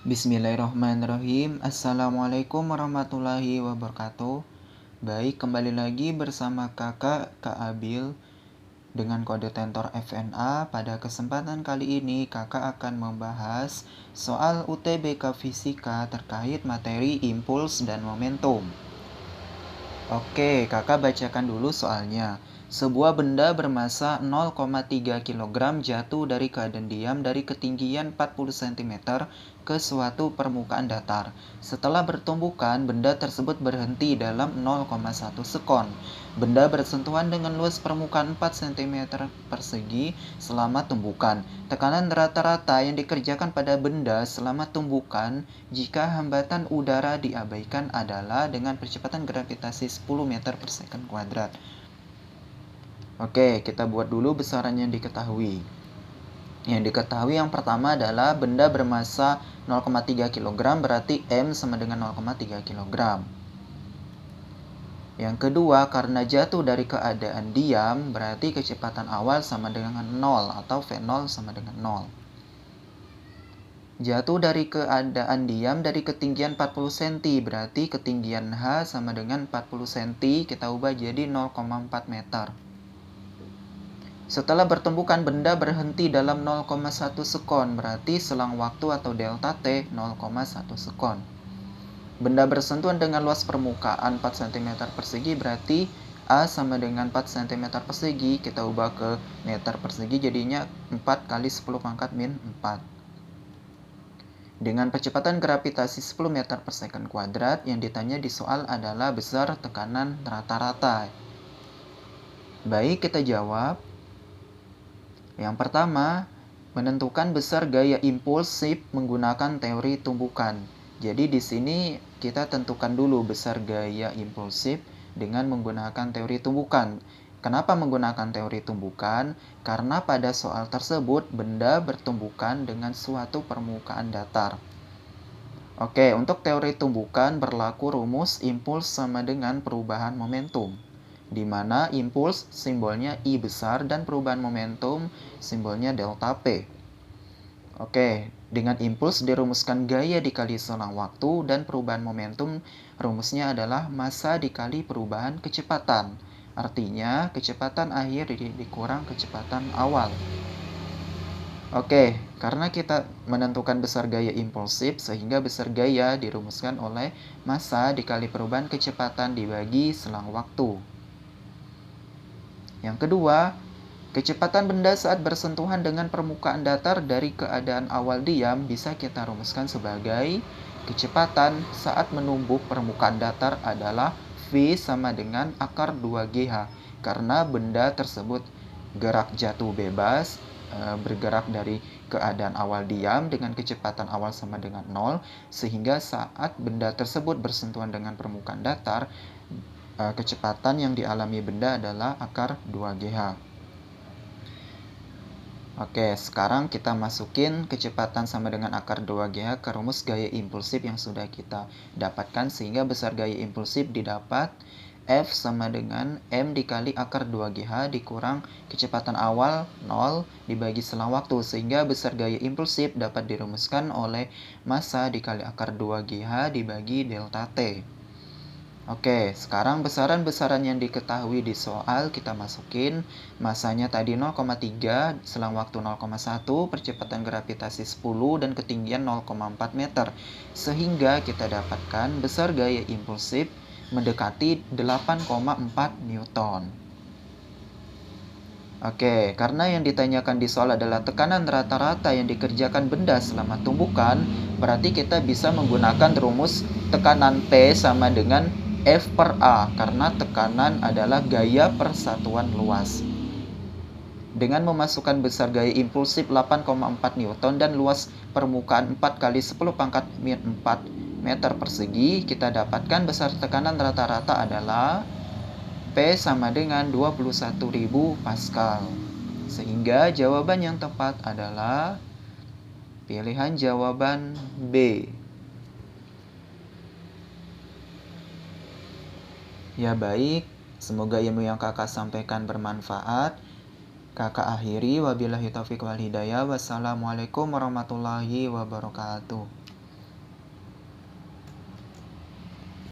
Bismillahirrahmanirrahim. Assalamualaikum warahmatullahi wabarakatuh. Baik, kembali lagi bersama kakak Kak Abil dengan kode tentor FNA. Pada kesempatan kali ini kakak akan membahas soal UTBK Fisika terkait materi impuls dan momentum. Oke, kakak bacakan dulu soalnya. Sebuah benda bermasa 0,3 kg jatuh dari keadaan diam dari ketinggian 40 cm ke suatu permukaan datar. Setelah bertumbukan, benda tersebut berhenti dalam 0,1 sekon. Benda bersentuhan dengan luas permukaan 4 cm persegi selama tumbukan. Tekanan rata-rata yang dikerjakan pada benda selama tumbukan jika hambatan udara diabaikan adalah dengan percepatan gravitasi 10 meter per second kuadrat. Oke, kita buat dulu besaran yang diketahui. Yang diketahui yang pertama adalah benda bermasa 0,3 kg berarti M sama dengan 0,3 kg. Yang kedua, karena jatuh dari keadaan diam berarti kecepatan awal sama dengan 0 atau V0 sama dengan 0. Jatuh dari keadaan diam dari ketinggian 40 cm berarti ketinggian H sama dengan 40 cm, kita ubah jadi 0,4 meter. Setelah bertumbukan benda berhenti dalam 0,1 sekon berarti selang waktu atau delta T 0,1 sekon. Benda bersentuhan dengan luas permukaan 4 cm persegi berarti A sama dengan 4 cm persegi, kita ubah ke meter persegi jadinya 4 kali 10 pangkat min 4. Dengan kecepatan gravitasi 10 meter per second kuadrat, yang ditanya di soal adalah besar tekanan rata-rata. Baik, kita jawab. Yang pertama, menentukan besar gaya impulsif menggunakan teori tumbukan. Jadi di sini kita tentukan dulu besar gaya impulsif dengan menggunakan teori tumbukan. Kenapa menggunakan teori tumbukan? Karena pada soal tersebut benda bertumbukan dengan suatu permukaan datar. Oke, untuk teori tumbukan berlaku rumus impuls sama dengan perubahan momentum, di mana impuls simbolnya I besar dan perubahan momentum simbolnya delta P. Oke, dengan impuls dirumuskan gaya dikali selang waktu dan perubahan momentum rumusnya adalah massa dikali perubahan kecepatan. Artinya, kecepatan akhir dikurang kecepatan awal. Oke, karena kita menentukan besar gaya impulsif, sehingga besar gaya dirumuskan oleh massa dikali perubahan kecepatan dibagi selang waktu. Yang kedua, kecepatan benda saat bersentuhan dengan permukaan datar dari keadaan awal diam bisa kita rumuskan sebagai kecepatan saat menumbuk permukaan datar adalah V sama dengan akar 2GH, karena benda tersebut gerak jatuh bebas, bergerak dari keadaan awal diam dengan kecepatan awal sama dengan 0, sehingga saat benda tersebut bersentuhan dengan permukaan datar, kecepatan yang dialami benda adalah akar 2GH. Oke, sekarang kita masukin kecepatan sama dengan akar 2GH ke rumus gaya impulsif yang sudah kita dapatkan, sehingga besar gaya impulsif didapat F sama dengan M dikali akar 2GH dikurang kecepatan awal 0 dibagi selang waktu, sehingga besar gaya impulsif dapat dirumuskan oleh massa dikali akar 2GH dibagi delta T. Oke, sekarang besaran-besaran yang diketahui di soal kita masukin. Massanya tadi 0,3, selang waktu 0,1, percepatan gravitasi 10, dan ketinggian 0,4 meter. Sehingga kita dapatkan besar gaya impulsif mendekati 8,4 Newton. Oke, karena yang ditanyakan di soal adalah tekanan rata-rata yang dikerjakan benda selama tumbukan, berarti kita bisa menggunakan rumus tekanan P sama dengan F per A, karena tekanan adalah gaya persatuan luas. Dengan memasukkan besar gaya impulsif 8,4 Newton dan luas permukaan 4 kali 10 pangkat min 4 meter persegi, kita dapatkan besar tekanan rata-rata adalah P sama dengan 21.000 Pascal. Sehingga jawaban yang tepat adalah pilihan jawaban B. Ya baik, semoga ilmu yang kakak sampaikan bermanfaat. Kakak akhiri, wabillahi taufiq wal hidayah. Wassalamualaikum warahmatullahi wabarakatuh.